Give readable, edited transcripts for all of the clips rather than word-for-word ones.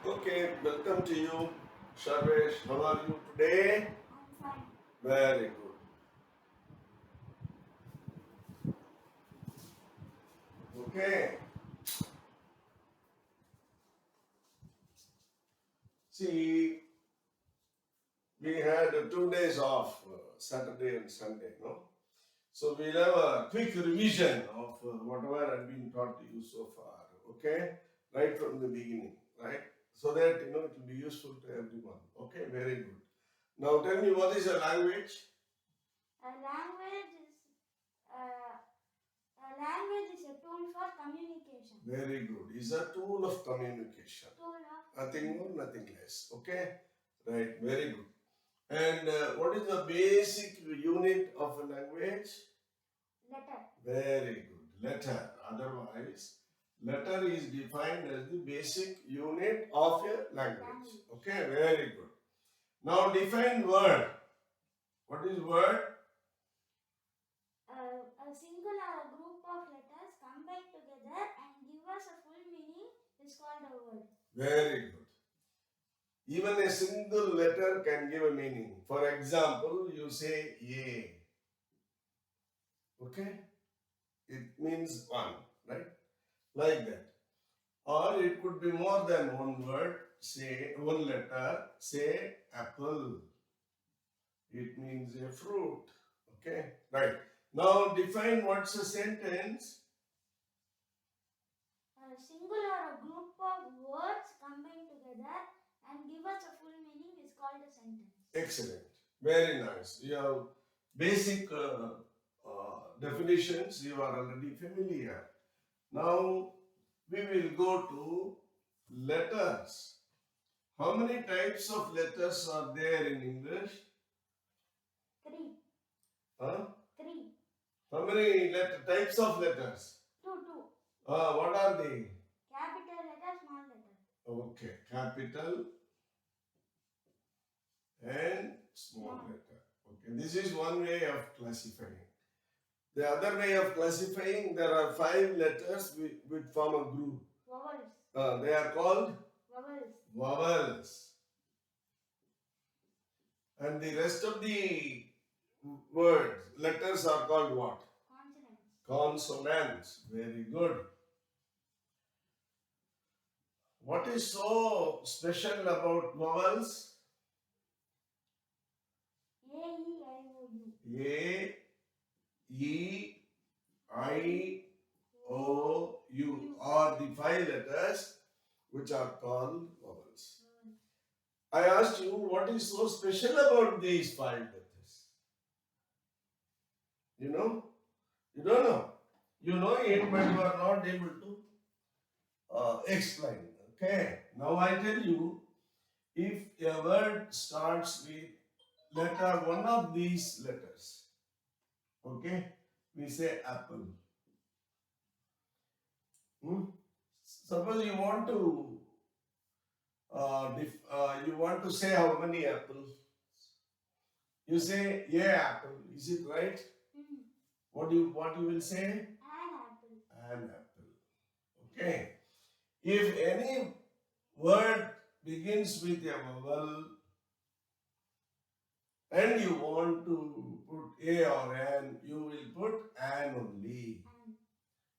Okay, welcome to you, Sharvesh. How are you today? I'm fine. Very good. Okay. See, we had 2 days off, Saturday and Sunday, no? So we'll have a quick revision of whatever I've been taught to you so far. Okay, right from the beginning, right? So that it will be useful to everyone. Okay, very good. Now tell me, what is a language? A language is uh, a language is a tool for communication. Very good. Is a tool of communication. Tool of Nothing more, nothing less. Okay? Right, very good. And what is the basic unit of a language? letter. Very good. Letter. Otherwise, letter is defined as the basic unit of a language. Okay, very good. Now define word. What is word? A single or a group of letters combined together and give us a full meaning is called a word. Very good. Even a single letter can give a meaning. For example, you say A. Okay? It means one, right? Like that. Or it could be more than one word, say one letter, say apple. It means a fruit. Okay? Right. Now define what's a sentence. A single or a group of words combined together and give us a full meaning is called a sentence. Excellent. Very nice. You have basic definitions, you are already familiar. Now we will go to letters. How many types of letters are there in English? Three. Huh? Three. How many types of letters? Two. What are they? Capital letter, small letter. Okay, capital and small letter. Okay, this is one way of classifying. The other way of classifying, there are 5 letters which form a group. Vowels. They are called Vowels. vowels. And the rest of the words, letters are called what? Consonants. Consonants. Very good. What is so special about vowels? A, E, I, O, U are the 5 letters which are called vowels. I asked you, what is so special about these 5 letters? You know? You don't know. You know it, but you are not able to explain. Okay. Now I tell you, if a word starts with letter one of these letters, okay, we say apple. Suppose you want to you want to say how many apples. You say yeah apple. Is it right? What you will say? An apple. An apple. Okay. If any word begins with a vowel and you want to put a or an, you will put an only.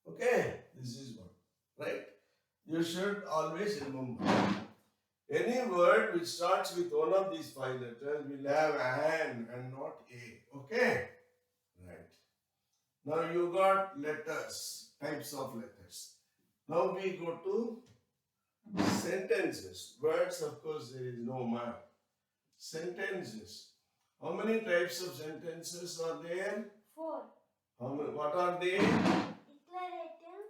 Okay. This is what, right? You should always remember. Any word which starts with one of these 5 letters will have an and not a. Okay? Right. Now you got letters, types of letters. Now we go to sentences. Words, of course, there is no mark. Sentences. How many types of sentences are there? 4. What are they? Declarative.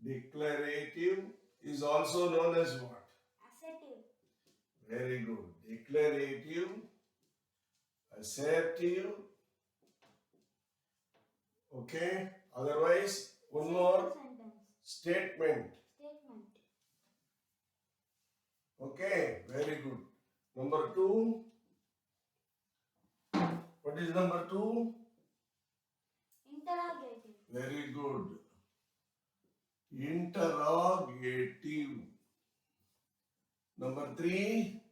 Declarative is also known as what? Assertive. Very good. Declarative, assertive. Okay. Otherwise, one more. Sentence. Statement. Statement. Okay. Very good. Number 2. What is number 2? Interrogative. Very good. Interrogative. Number 3.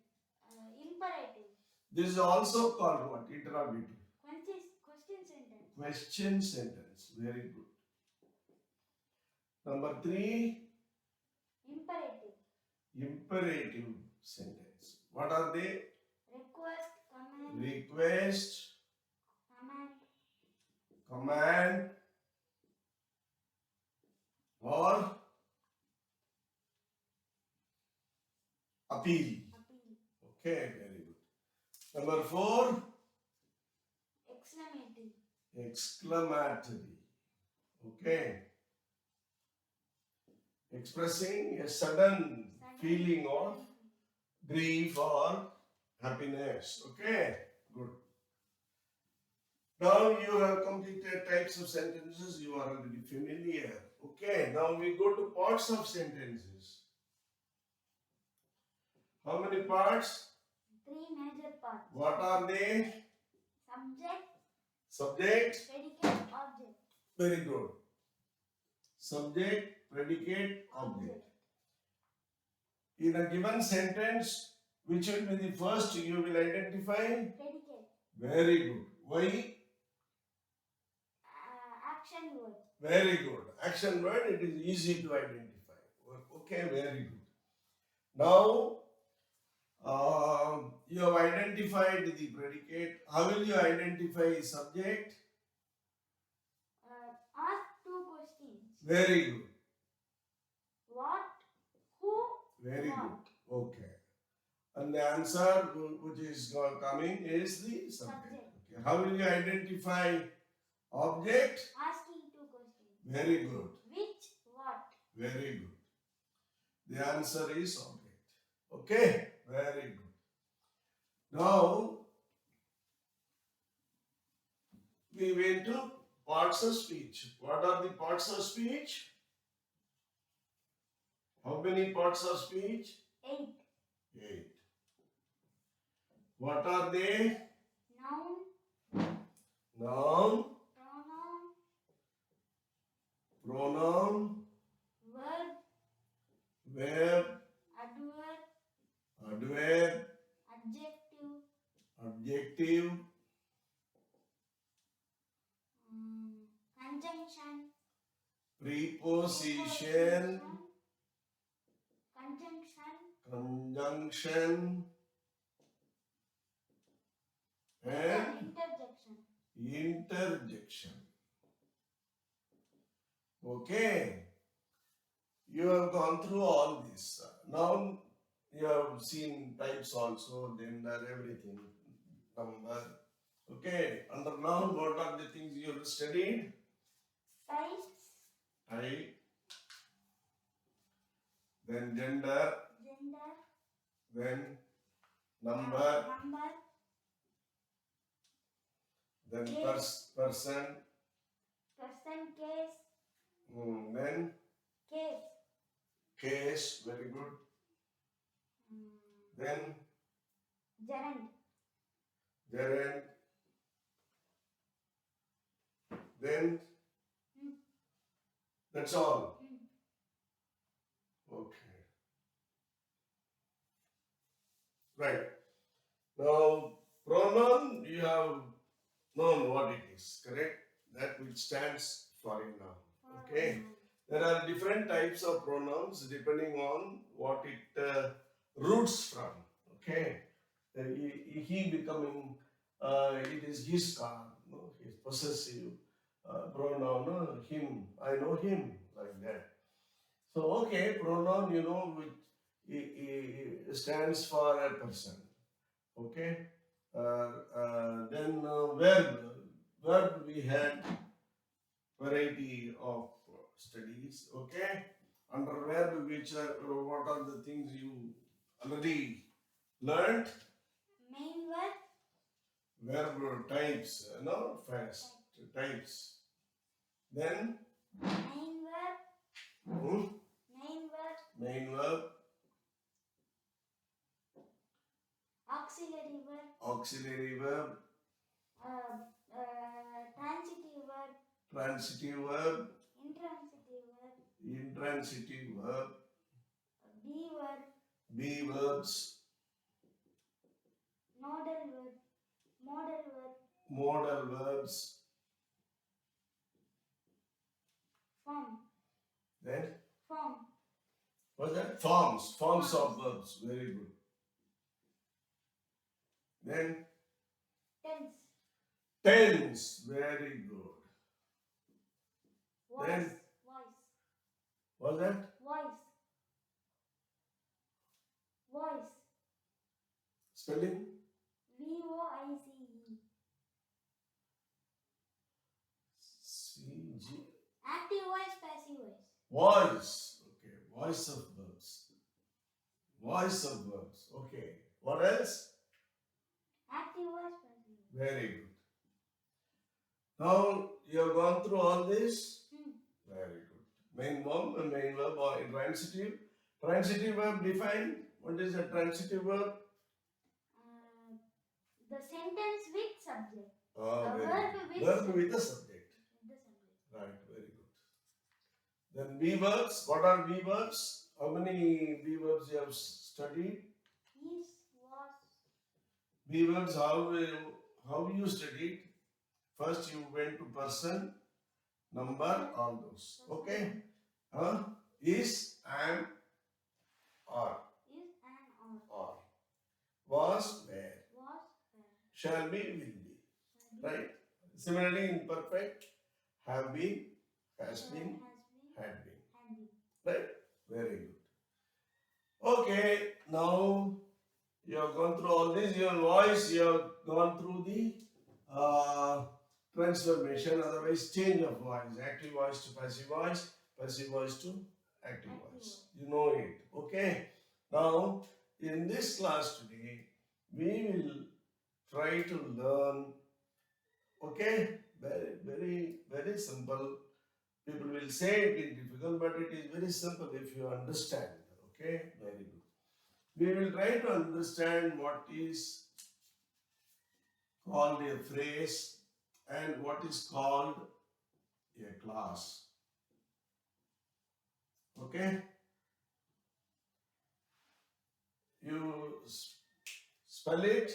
Imperative. This is also called what? Interrogative. Question sentence. Question sentence. Very good. Number 3. Imperative. Imperative sentence. What are they? Request, command, Request, command, command, or appeal. appeal. Okay, very good. Number 4. Exclamative. Exclamatory. Okay. Expressing a sudden feeling of grief or happiness. Okay, good. Now you have completed types of sentences, you are already familiar. Okay, now we go to parts of sentences. How many parts? 3 major parts. What are they? Subject, Subject. predicate, object. Very good. Subject, predicate, object. In a given sentence, which will be the first you will identify? Predicate. Very good. Why? Action word. Very good. Action word, it is easy to identify. Okay, very good. Now, you have identified the predicate. How will you identify subject? Ask 2 questions. Very good. What, who, Very what. good. Okay. And the answer which is coming is the subject. Okay. How will you identify object? Asking 2 questions. Very good. Which, what. Very good. The answer is object. Okay? Very good. Now, we went to parts of speech. What are the parts of speech? How many parts of speech? 8. 8. What are they? Noun, Noun, pronoun, pronoun, verb, verb, adverb, adverb, adjective, adjective, conjunction, preposition, conjunction, conjunction, and interjection. interjection. Okay. You have gone through all this. Now you have seen types also, gender, everything, number. Okay. Under noun, what are the things you have studied? Types, Type. Then gender. gender, Then number. number, Then Case. person. person, case, Then case, case. Very good. Then gerund, gerund. Then that's all. Okay. Right. Now, pronoun, you have known what it is, correct? That which stands for a noun. Okay. There are different types of pronouns depending on what it roots from. Okay. He becoming, it is his car, no? His possessive pronoun, no? Him, I know him, like that. So, okay, pronoun, which stands for a person. Okay. Then verb we had variety of studies. Okay. Under verb, what are the things you already learned? main verb, Verb types, no, first types. Then main verb, main verb, main verb, auxiliary verb, auxiliary verb, transitive verb, transitive verb, intransitive verb, intransitive verb, be verb, Be verbs, Modal verb. Modal verb. modal verbs. Form. Then Form. what's that? Forms of verbs. Very good. Then Tense. tense. Very good. Voice. Then Voice. what's that? Voice. Voice. Spelling? VOICE. CG. Active voice, passive voice. Voice. Okay. Voice of verbs. Voice of verbs. Okay. What else? Active voice, passive voice. Very good. Now you have gone through all this. Hmm. Very good. Main verb or intransitive. Transitive verb defined. What is a transitive verb? The sentence with subject. Very verb good. with Verb with a subject. The subject. Right. Very good. Then be verbs. What are be verbs? How many be verbs you have studied? Is, was. Be verbs. How you studied? First you went to person, number, all those. Okay. Is, am, are. Is and Are. Was, where. was, were. Shall be, will be. Shall be, Right. Similarly, in perfect, have been, has shall, been, has had been. been. Right. Very good. Okay. Now you have gone through all this. Your voice. You have gone through the transformation, otherwise change of voice. Active voice to passive voice to active voice. You know it. Okay. Now in this class today, we will try to learn. Okay. Very simple. People will say it is difficult, but it is very simple if you understand. Okay. Very good. We will try to understand what is called a phrase and what is called a class. Okay? You spell it,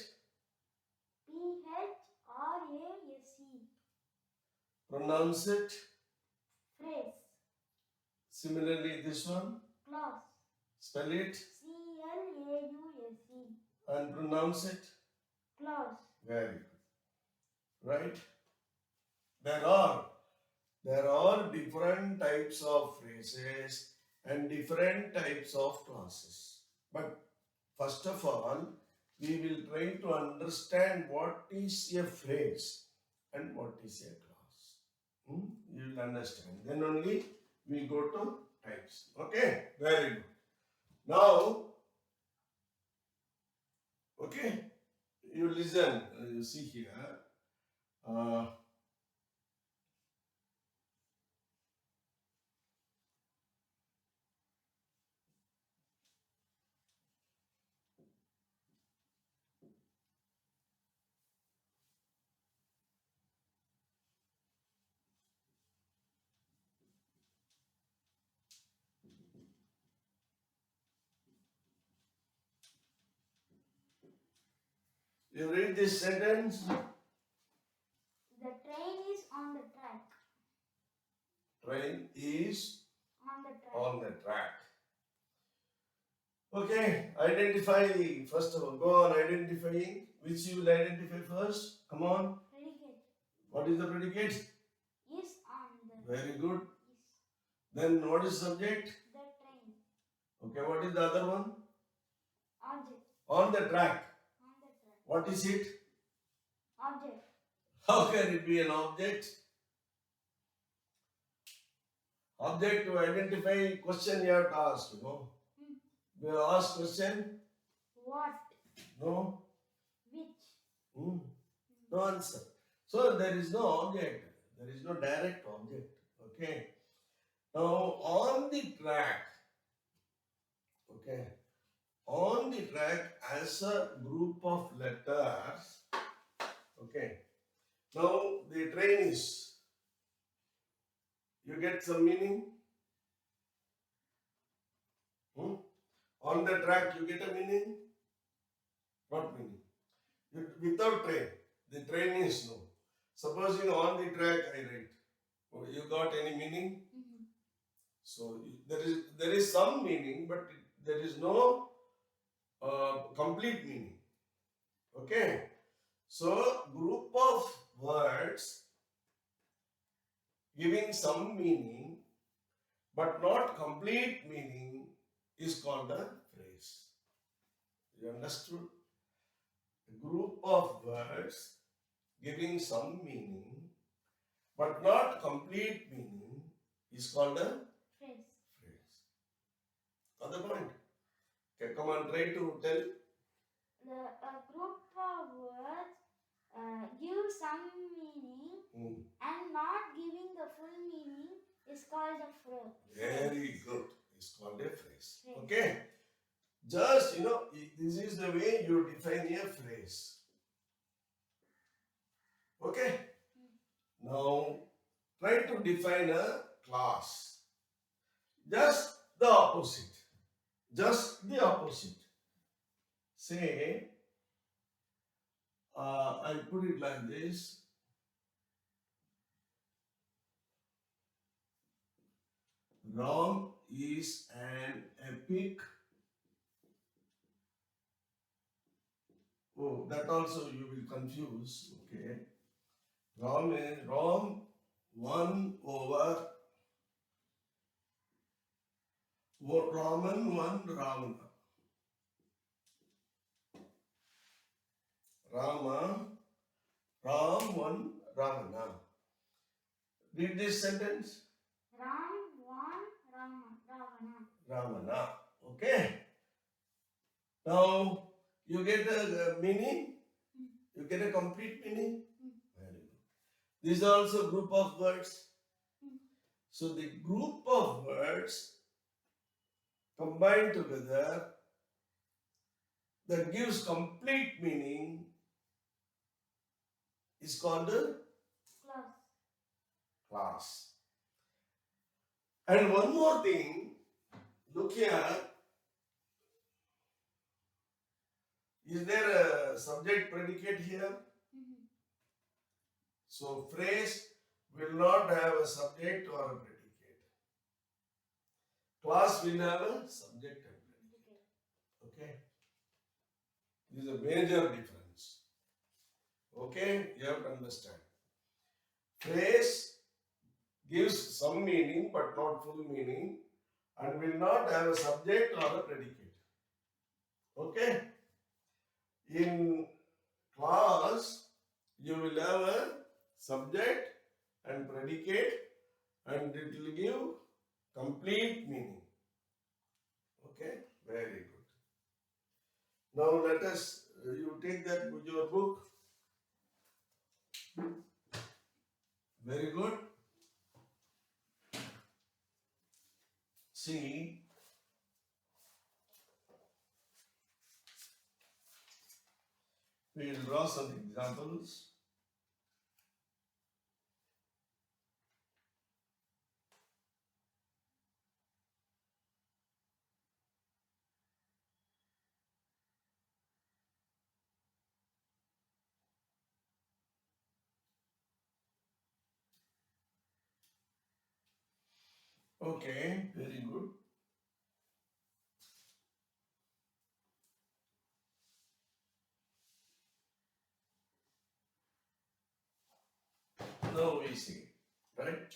PHRASE. pronounce it. Phrase. Similarly, this one, Clause. spell it CLAUSE. and pronounce it. Clause. Very good. Right? There are different types of phrases and different types of clauses. But first of all, we will try to understand what is a phrase and what is a clause. You will understand. Then only we go to types. Okay? Very good. Now, okay, you listen. You see here. You read this sentence. The train is on the track. Train is On the track. on the track. Okay, identify. First of all, go on identifying. Which you will identify first? Come on. Predicate. What is the predicate? Is on the. Very good. Is. Then what is subject? The train. Okay, what is the other one? Object. On the track. On the track. What is it? Object. How can it be an object? Object to identify question you have to ask, you know. You ask question? What? No. Which? No answer. So there is no object. There is no direct object. Okay. Now on the track. Okay. On the track as a group of letters. Okay. Now the train is. You get some meaning? On the track, you get a meaning? What meaning? Without train, the train is no. Supposing on the track I write, oh, you got any meaning? Mhm. So there is some meaning, but there is no complete meaning. Okay. So group of words giving some meaning but not complete meaning is called a phrase. You understood? A group of words giving some meaning but not complete meaning is called a Phrase. phrase. Got the point? Okay, come on, try to tell. A group of words give some meaning and not giving the full meaning is called a phrase. Very good. It's called a phrase. Phrase. Okay. Just, this is the way you define a phrase. Okay. Now, try to define a class. Just the opposite. Just the opposite. Say, I put it like this. Ram is an epic. Oh, that also you will confuse. Okay. Ram is Ram 1 over Raman 1 Ravana. Rama, Ram 1 Ravana. Read this sentence. Ram one Ravana. Ravana. Okay. Now you get a meaning. You get a complete meaning. Very good. This is also a group of words. So the group of words combined together that gives complete meaning is called a Class. class. And one more thing, look here. Is there a subject predicate here? So phrase will not have a subject or a predicate. Class will have a subject and predicate. Okay? This is a major difference. Okay? You have to understand. Phrase gives some meaning but not full meaning and will not have a subject or a predicate. Okay? In class, you will have a subject and predicate and it will give complete meaning. Okay? Very good. Now let us, you take that with your book. Very good. See, we will draw some examples. Okay, very good. Now we see, right?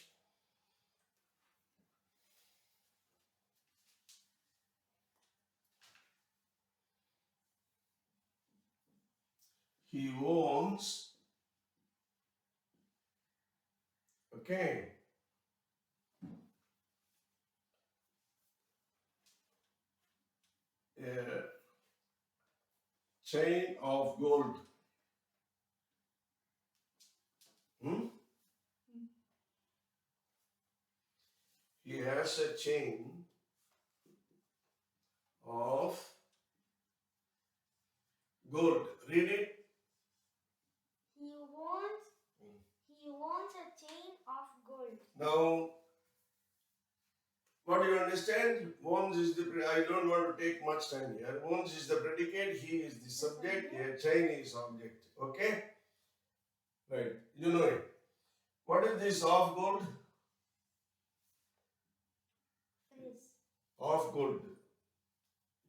He owns, okay, a chain of gold. He has a chain of gold. Read it. He wants a chain of gold. Now, what do you understand? Owns is the, I don't want to take much time here. Owns is the predicate, he is the subject, a chain is object. Okay? Right. You know it. What is this of gold? Phrase. Of gold.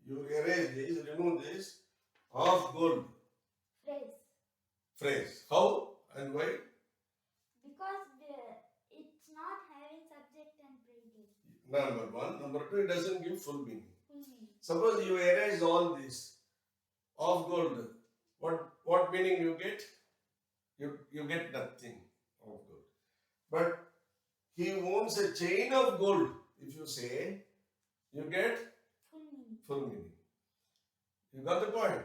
You erase this, remove this. Of gold. Phrase. Phrase. How and why? Because it's not having subject and predicate. Number one. Number two, it doesn't give full meaning. Full meaning. Suppose you erase all this. Of gold. What meaning you get? You get nothing of gold. But he owns a chain of gold. If you say, you get Full meaning. full meaning. You got the point?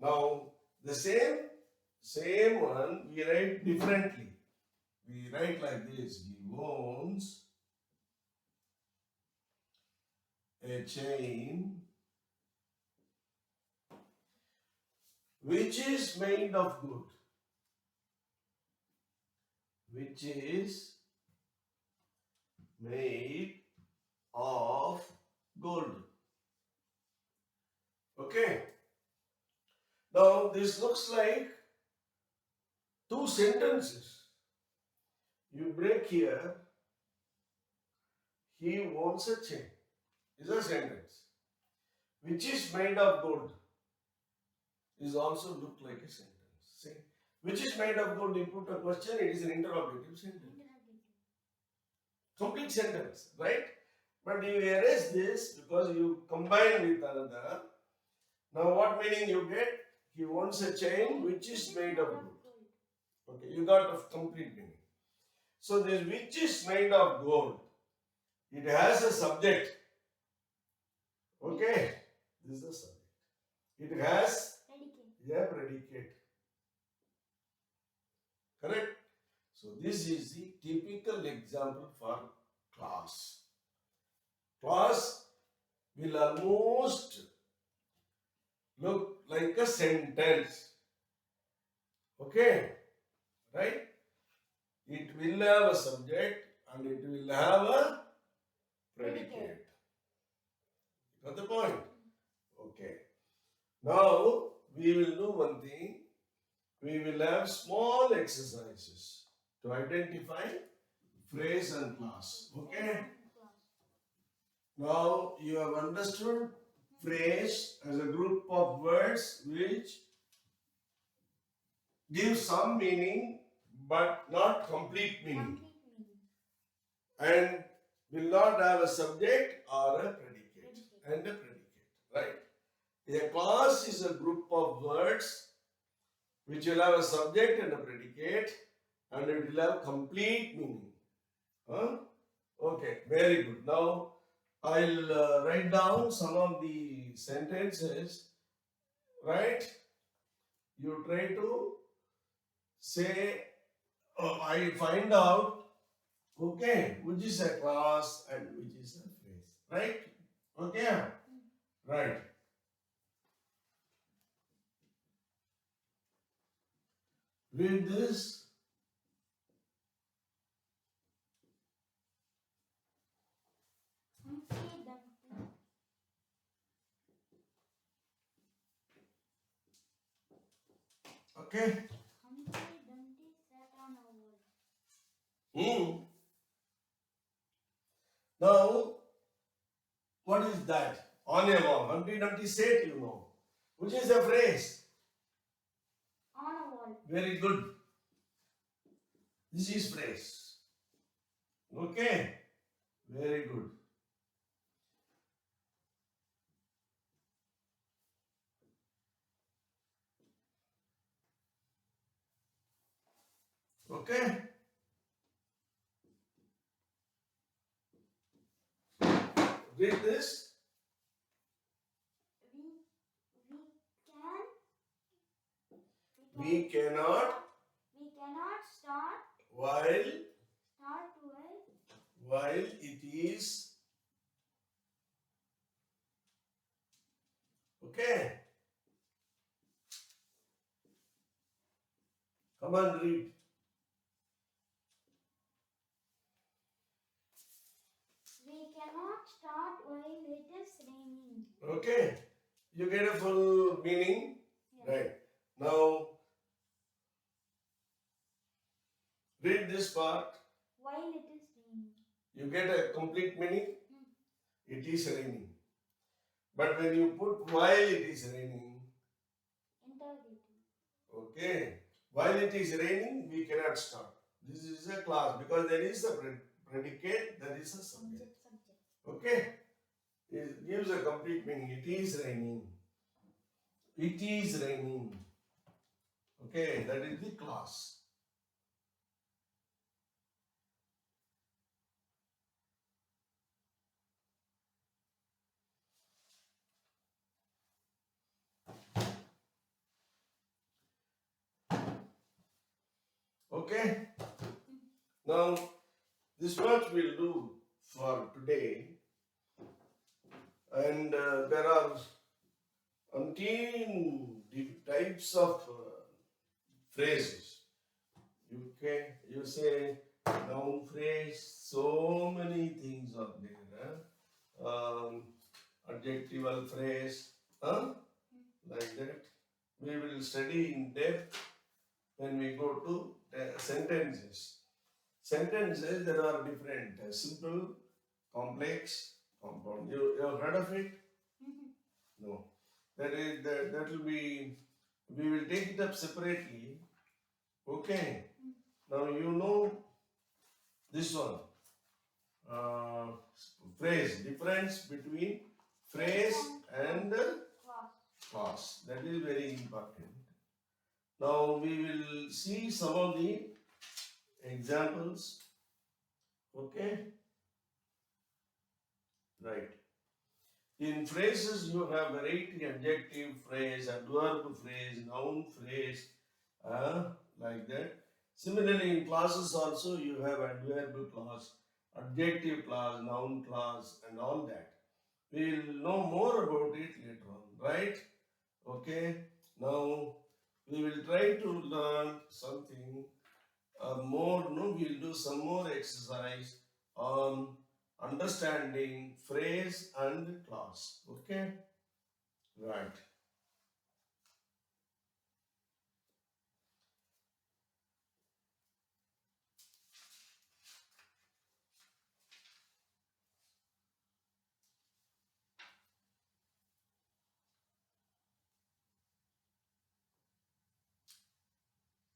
Now, the same one we write differently. We write like this. He owns a chain which is made of gold. Which is made of gold. Okay. Now this looks like two sentences. You break here. He owns a chain. Is a sentence. Which is made of gold. Is also look like a sentence. See? Which is made of gold, you put a question, it is an interrogative sentence. Interrogative. Complete sentence, right? But you erase this because you combine with another. Now what meaning you get? He wants a chain which is made of gold. Okay, you got a complete meaning. So this which is made of gold, it has a subject. Okay, this is the subject. It has Predicate. a predicate. Correct? So this is the typical example for class. Class will almost look like a sentence. Okay? Right? It will have a subject and it will have a predicate. Got the point? Okay. Now we will do one thing. We will have small exercises to identify phrase and class. Okay? Now you have understood phrase as a group of words which give some meaning but not complete meaning, Complete meaning. and will not have a subject or a predicate and a predicate, right? A class is a group of words which will have a subject and a predicate and it will have complete meaning. Huh? Okay, very good. Now I'll write down some of the sentences, right? You try to say, I find out, okay, which is a class and which is a phrase, right? Okay, right. Read this. Humpty Dumpty. Okay. Humpty Dumpty sat on a wall. Now, what is that? On a wall. Humpty Dumpty sat, you know. Which is a phrase? On a wall. Very good. This is phrase. Okay. Very good. Okay. Read this. We cannot start while it is. Okay. Come on, read. We cannot start Okay? You get a full meaning? Yeah. Right. Now, read this part. While it is raining. You get a complete meaning? Hmm. It is raining. But when you put while it is raining, Interrogative. okay, while it is raining, we cannot start. This is a class because there is a predicate, there is a subject. Subject. Okay? It gives a complete meaning. It is raining. It is raining. Okay, that is the class. Okay? Now, this much we'll do for today. And there are umpteen types of phrases. You say noun phrase, so many things are there. Adjectival phrase, like that. We will study in depth when we go to sentences. Sentences, there are different simple, complex, compound. You have heard of it? No. That will be, we will take it up separately. Okay. Now you know this one. Phrase. Difference between phrase and clause. That is very important. Now we will see some of the examples. Okay. Right. In phrases, you have variety: adjective phrase, adverb phrase, noun phrase, like that. Similarly, in clauses also, you have adverb clause, adjective clause, noun clause, and all that. We will know more about it later on, right? Okay. Now, we will try to learn something more. No, we'll do some more exercise on understanding phrase and clause. Okay? Right.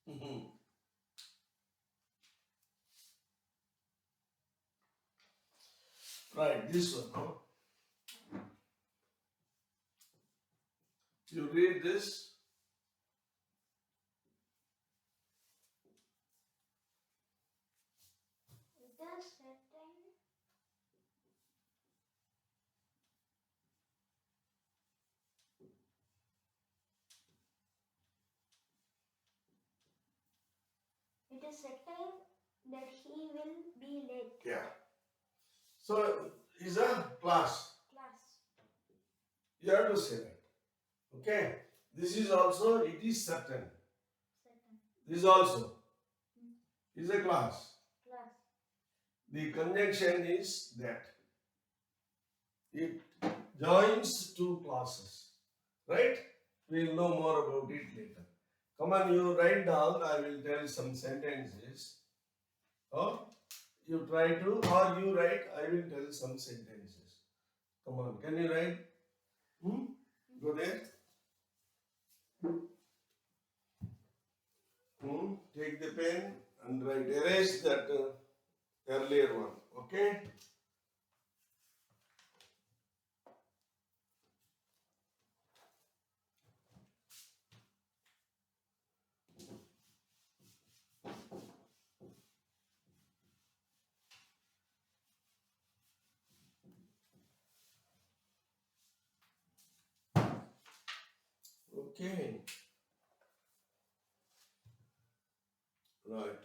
Mhm. Right, this one. No? You read this. It is certain. It is certain that he will be late. Yeah. So, is a class. Class. You have to say that. Okay? This is also, it is certain. Certain. This also is a class. Class. The conjunction is that. It joins two classes. Right? We'll know more about it later. Come on, you write down. I will tell some sentences. Or you try to, or you write. I will tell some sentences. Come on, can you write? Go there. Take the pen and write. Erase that earlier one. Okay? Okay. Right.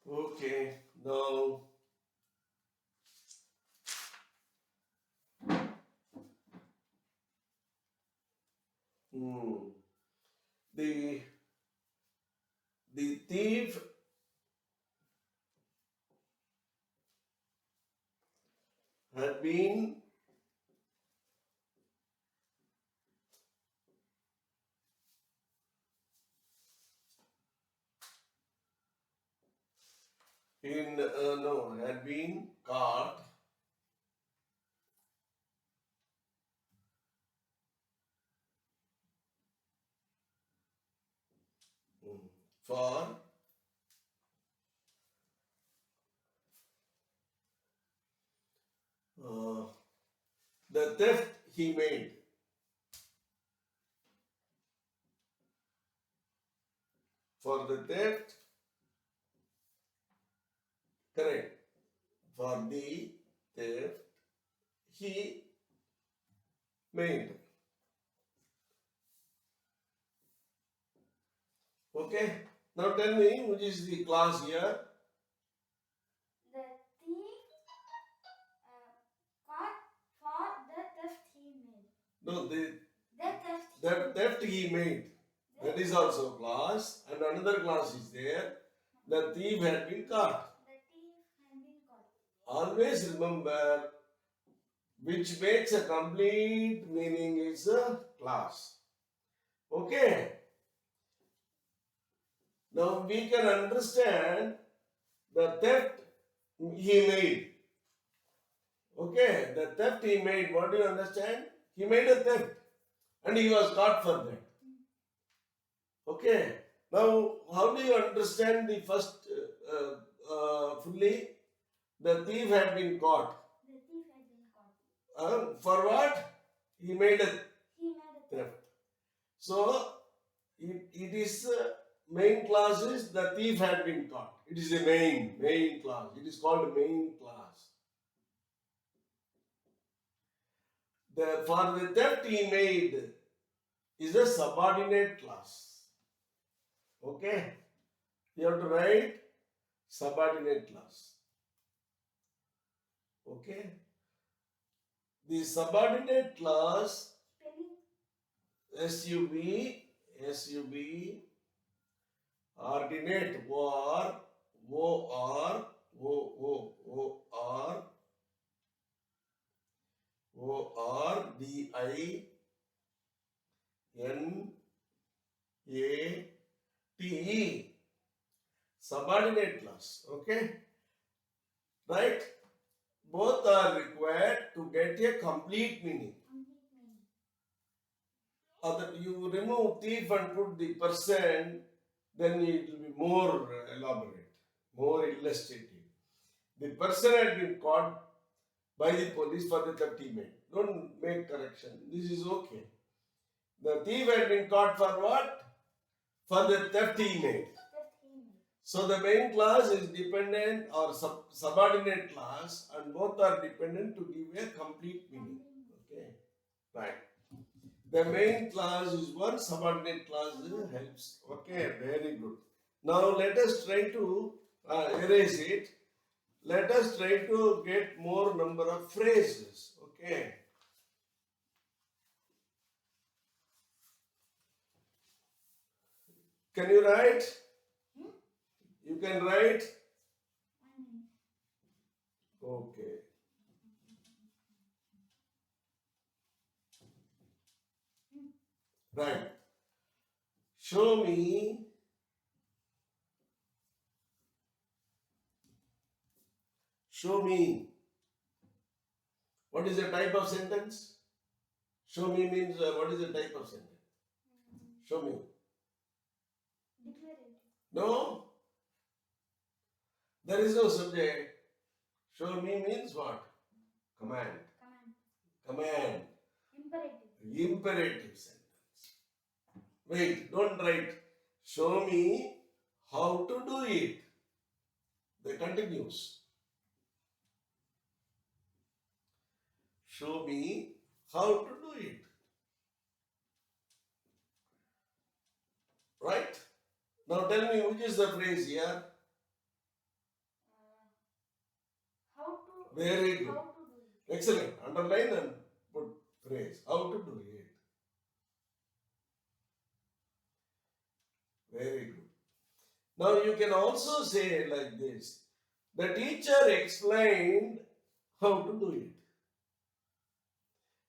Okay. Now, the the thief had been had been caught for the theft he made. For the theft, correct. For the theft he made. Okay. Now tell me which is the clause here. The thief caught for the theft he made. No, The theft. the theft he made. That is also a clause, and another clause is there. The thief had been caught. The thief had been caught. Always remember, which makes a complete meaning is a clause. Okay. Now we can understand the theft he made. Okay, the theft he made, what do you understand? He made a theft and he was caught for that. Okay, now how do you understand the first fully? The thief had been caught. The thief had been caught. For what? He made a He made a theft. theft. So it is main clause is the thief had been caught. It is a main clause. It is called main clause. For the theft he made is a subordinate clause. Okay? You have to write subordinate clause. Okay? The subordinate clause Spelling. SUB, ordinate OR, DINATE. Subordinate clause. Okay? Right? Both are required to get a complete meaning. Complete meaning. Other, you remove thief and put the person, then it will be more elaborate, more illustrative. The person had been caught by the police for the theft he made. Don't make correction. This is okay. The thief had been caught for what? For the theft he made. Theft he made. So the main clause is dependent or subordinate clause, and both are dependent to give a complete meaning. Okay, right. The main clause is one, subordinate clause helps. Okay, very good. Now let us try to erase it. Let us try to get more number of phrases. Okay. Can you write? You can write? Okay. Right. Show me what is the type of sentence? Show me means what is the type of sentence? Show me. Declarative. No. There is no subject. Show me means what? Command. Command. Imperative. Imperative sentence. Wait, don't write. Show me how to do it. They continues. Show me how to do it. Right? Now tell me which is the phrase here? How to. Very good. How to do it. Excellent. Underline and put phrase. How to do it. Very good. Now you can also say like this. The teacher explained how to do it.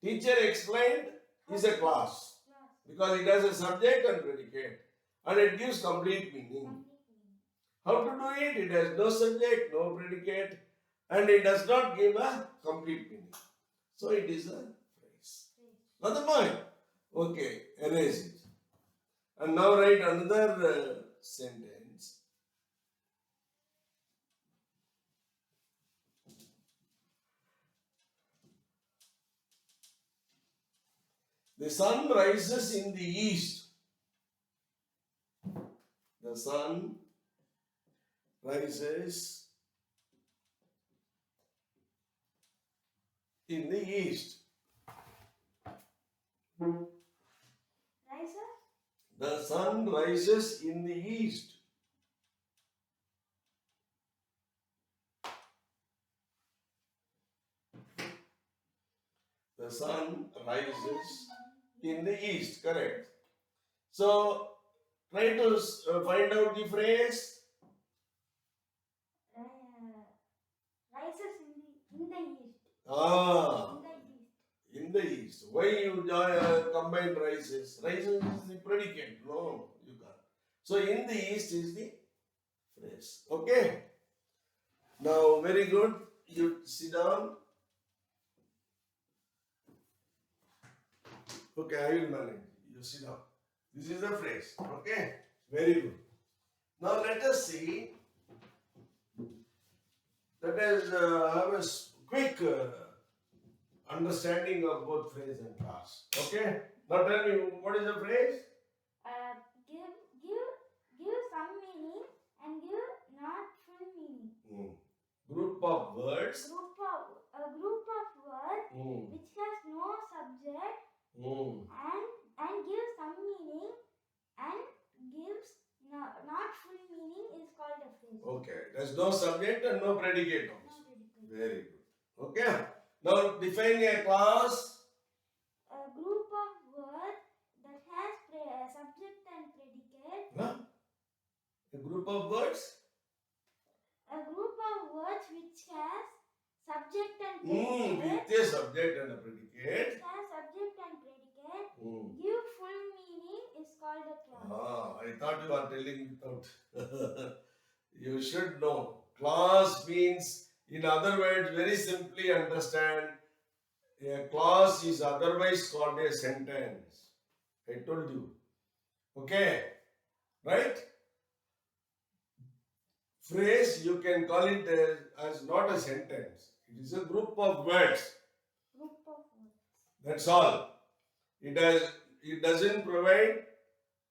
Teacher explained is a class because it has a subject and predicate and it gives complete meaning. How to do it? It has no subject, no predicate, and it does not give a complete meaning. So it is a phrase. Got the point? Okay, erase it. And now write another sentence. The sun rises in the east. The sun rises in the east. Rises? The sun rises in the east. The sun rises in the east, correct. So, try to find out the phrase. Rises in the east. Ah, In the east. in the east. Why you combine rises? Rises is the predicate. No, you can't. So, in the east is the phrase. Okay. Now, very good. You sit down. Okay, I will manage. You sit down. This is the phrase. Okay. Very good. Now, let us see. Let us have a quick understanding of both phrase and class. Okay. Now, tell me what is the phrase? Give some meaning and give not full meaning. Group of words. A group of words which has no subject and gives some meaning and gives not full meaning is called a phrase. Okay. There's no subject and no predicate also. No predicate. Very good. Okay. Now, define a class. A group of words that has subject and predicate. Huh? A group of words. A group of words which has subject and predicate. With a subject and a predicate. Which has subject and predicate. Give full meaning is called a class. I thought you are telling without. You should know. Class means, in other words, very simply understand, a clause is otherwise called a sentence. I told you. Okay? Right? Phrase, you can call it as not a sentence. It is a group of words. Group of words. That's all. It doesn't provide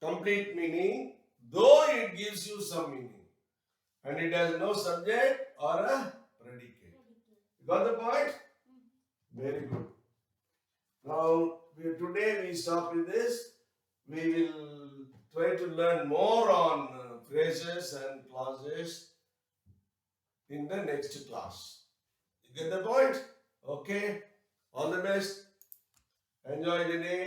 complete meaning, though it gives you some meaning. And it has no subject or a predicate. You got the point? Very good. Now, today we stop with this. We will try to learn more on phrases and clauses in the next class. You get the point? Okay. All the best. Enjoy the day.